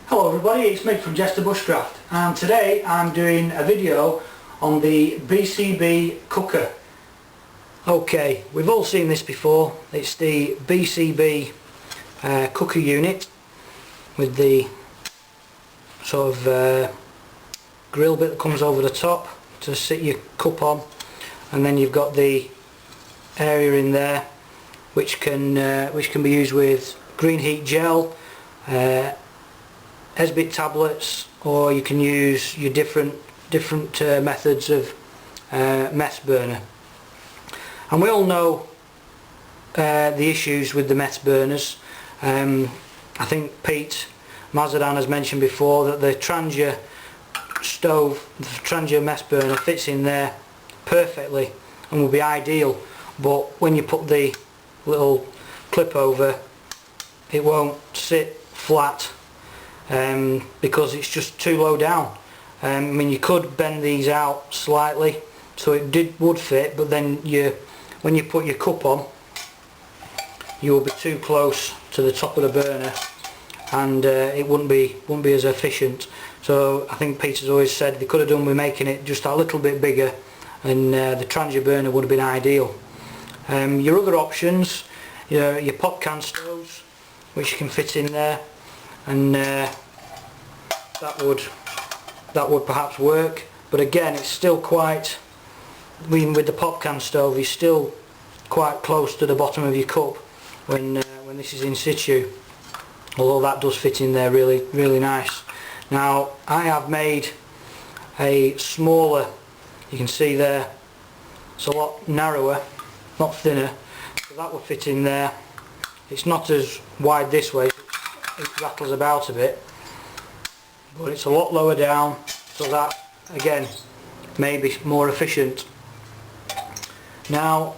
Hello everybody, it's Mick from Bushcraft, and today I'm doing a video on the BCB cooker. Okay, we've all seen this before. It's the BCB cooker unit with the sort of grill bit that comes over the top to sit your cup on, and then you've got the area in there which can be used with green heat gel, Esbit tablets, or you can use your different methods of meths burner. And we all know the issues with the meths burners. I think Pete Mazzadan has mentioned before that the Trangia stove, the Trangia meths burner, fits in there perfectly and will be ideal, but when you put the little clip over, it won't sit flat because it's just too low down. I mean, you could bend these out slightly so it would fit, but then when you put your cup on, you will be too close to the top of the burner, and it wouldn't be as efficient. So I think Peter's always said they could have done with making it just a little bit bigger, and the Trangia burner would have been ideal. Your other options, your pop can stoves, which you can fit in there, and that would perhaps work, but again, it's still quite, even with the pop can stove, you're still quite close to the bottom of your cup when this is in situ, although that does fit in there really nice. Now I have made a smaller, you can see there, it's a lot narrower, not thinner, so that would fit in there. It's not as wide this way, it rattles about a bit, but it's a lot lower down, so that again may be more efficient. Now,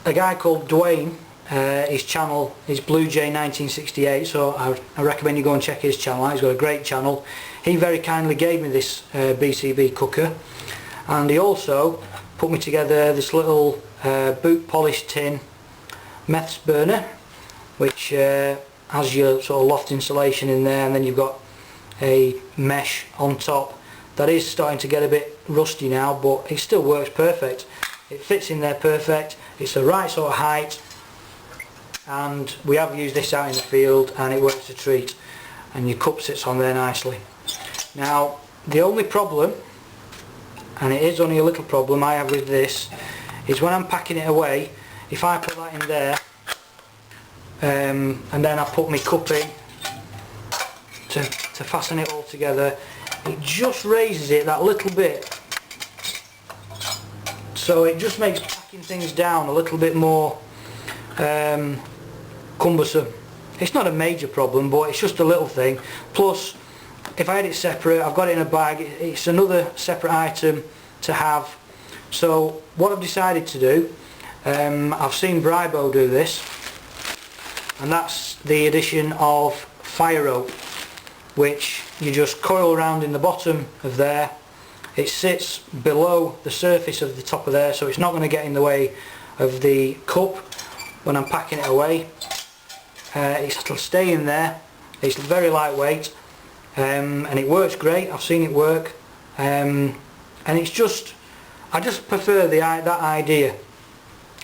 a guy called Dwayne, his channel is Blue Jay 1968, so I recommend you go and check his channel out. He's got a great channel. He very kindly gave me this BCB cooker, and he also put me together this little boot polish tin meths burner, which has your sort of loft insulation in there, and then you've got a mesh on top that is starting to get a bit rusty now, but it still works perfect. It fits in there perfect, it's the right sort of height, and we have used this out in the field and it works a treat, and your cup sits on there nicely. Now the only problem, and it is only a little problem I have with this, is when I'm packing it away, if I put that in there and then I put my cup in to fasten it all together, it just raises it that little bit, so it just makes packing things down a little bit more cumbersome. It's not a major problem, but it's just a little thing. Plus, if I had it separate, I've got it in a bag, it's another separate item to have. So what I've decided to do, I've seen Brybo do this, and that's the addition of fire rope, which you just coil around in the bottom of there. It sits below the surface of the top of there, so it's not going to get in the way of the cup when I'm packing it away. It'll stay in there. It's very lightweight, and it works great. I've seen it work, and it's just, I just prefer that idea.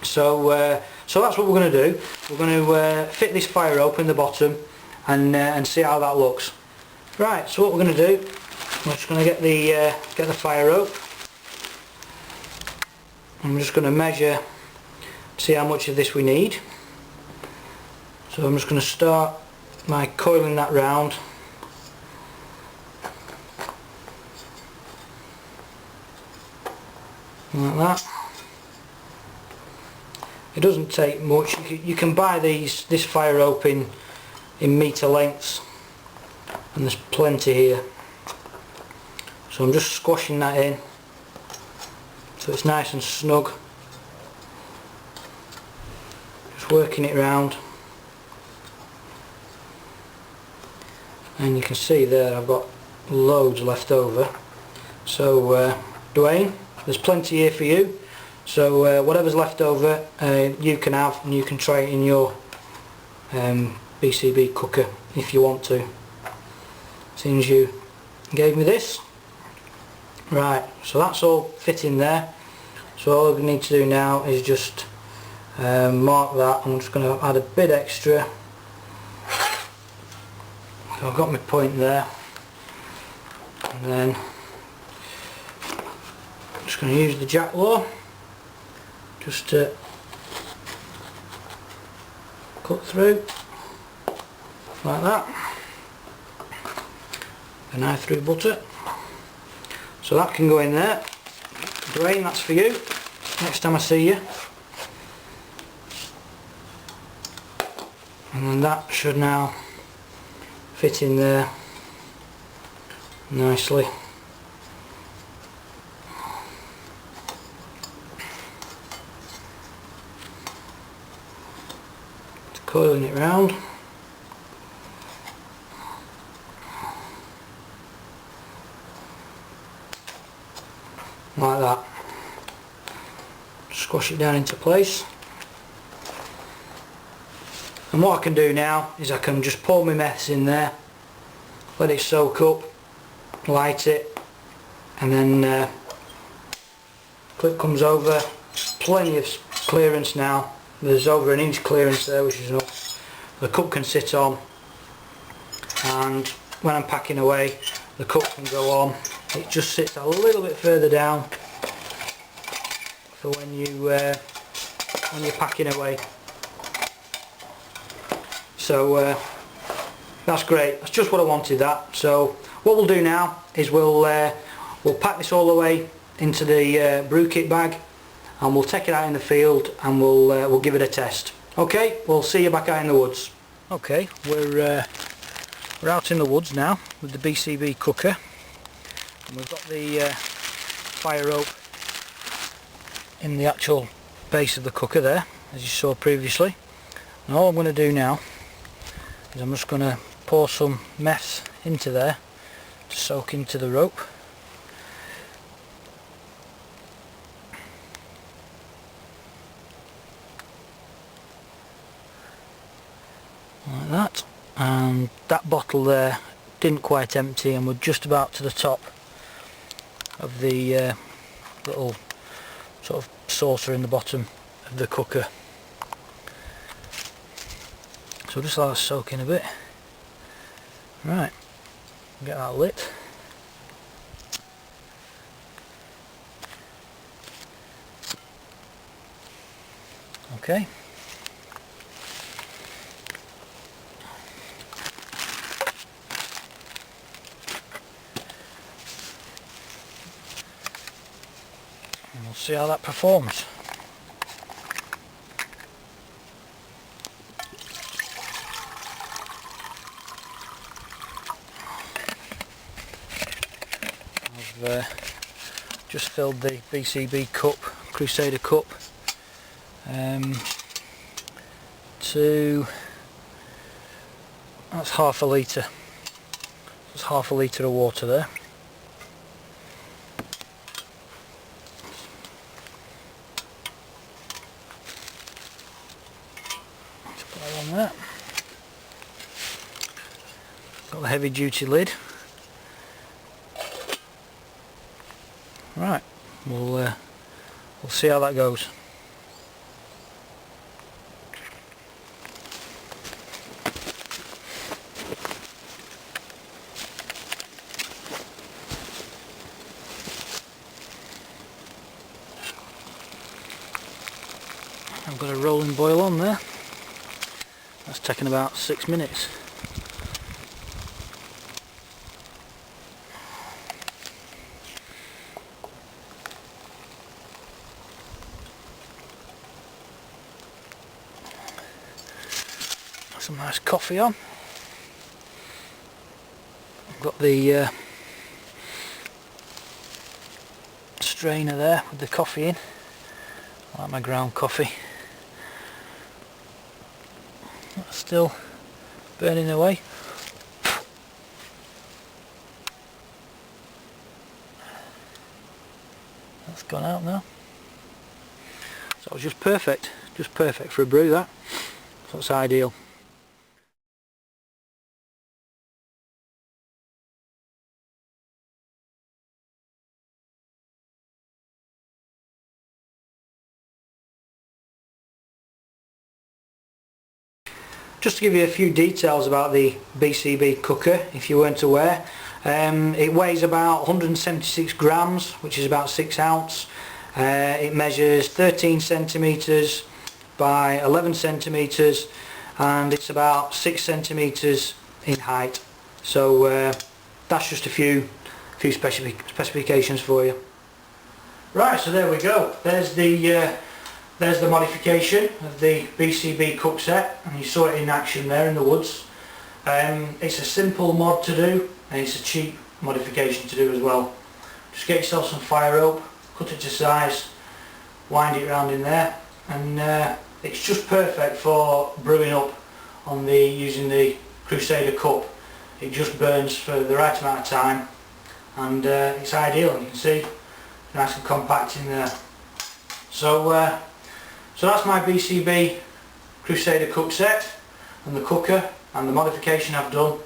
So so that's what we're going to do. We're going to fit this fire rope in the bottom and see how that looks. Right, so what we're going to do, I'm just going to get the fire rope. I'm just going to measure, see how much of this we need. So I'm just going to start by coiling that round. Like that. It doesn't take much. You can buy this fire rope in metre lengths, and there's plenty here. So I'm just squashing that in so it's nice and snug. Just working it round, and you can see there I've got loads left over. So Dwayne, there's plenty here for you. So whatever's left over you can have, and you can try it in your BCB cooker if you want to. since you gave me this. Right, so that's all fit in there. So all we need to do now is just mark that. I'm just going to add a bit extra. So I've got my point there, and then I'm just going to use the jack law just to cut through like that. A knife through butter. So that can go in there. Dwayne, that's for you next time I see you. And then that should now fit in there nicely. Just coiling it round. Like that. Squash it down into place. And what I can do now is I can just pour my meths in there, let it soak up, light it, and then clip comes over. Plenty of clearance now. There's over an inch clearance there, which is enough. The cup can sit on, and when I'm packing away, the cup can go on. It just sits a little bit further down for when you're packing away. So that's great. That's just what I wanted. That. So what we'll do now is we'll pack this all the way into the brew kit bag, and we'll take it out in the field and we'll give it a test. Okay, we'll see you back out in the woods. Okay, we're out in the woods now with the BCB cooker. And we've got the fire rope in the actual base of the cooker there, as you saw previously. And all I'm going to do now is I'm just going to pour some meths into there to soak into the rope. Like that. And that bottle there didn't quite empty, and we're just about to the top of the little sort of saucer in the bottom of the cooker. So just let that soak in a bit. Right, get that lit. Okay. And we'll see how that performs. I've just filled the BCB Crusader cup to, that's half a litre. There's half a litre of water there. Just put that on there. Got the heavy duty lid. Right, we'll see how that goes. I've got a rolling boil on there. That's taken about 6 minutes. Some nice coffee on. I've got the strainer there with the coffee in. I like my ground coffee. That's still burning away. That's gone out now. So it's just perfect for a brew, that. So it's ideal. just to give you a few details about the BCB cooker, if you weren't aware. It weighs about 176 grams, which is about 6 ounce. It measures 13 centimeters by 11 centimeters, and it's about 6 centimeters in height. So that's just a few specifications for you. Right, so there we go. There's the modification of the BCB Cookset, and you saw it in action there in the woods. It's a simple mod to do, and it's a cheap modification to do as well. Just get yourself some fire rope, cut it to size, wind it around in there, and it's just perfect for brewing up on using the Crusader cup. It just burns for the right amount of time, and it's ideal. And you can see nice and compact in there. So that's my BCB Crusader Cookset and the cooker and the modification I've done,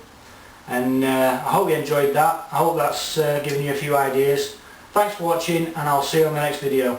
and I hope you enjoyed that. I hope that's given you a few ideas. Thanks for watching, and I'll see you on the next video.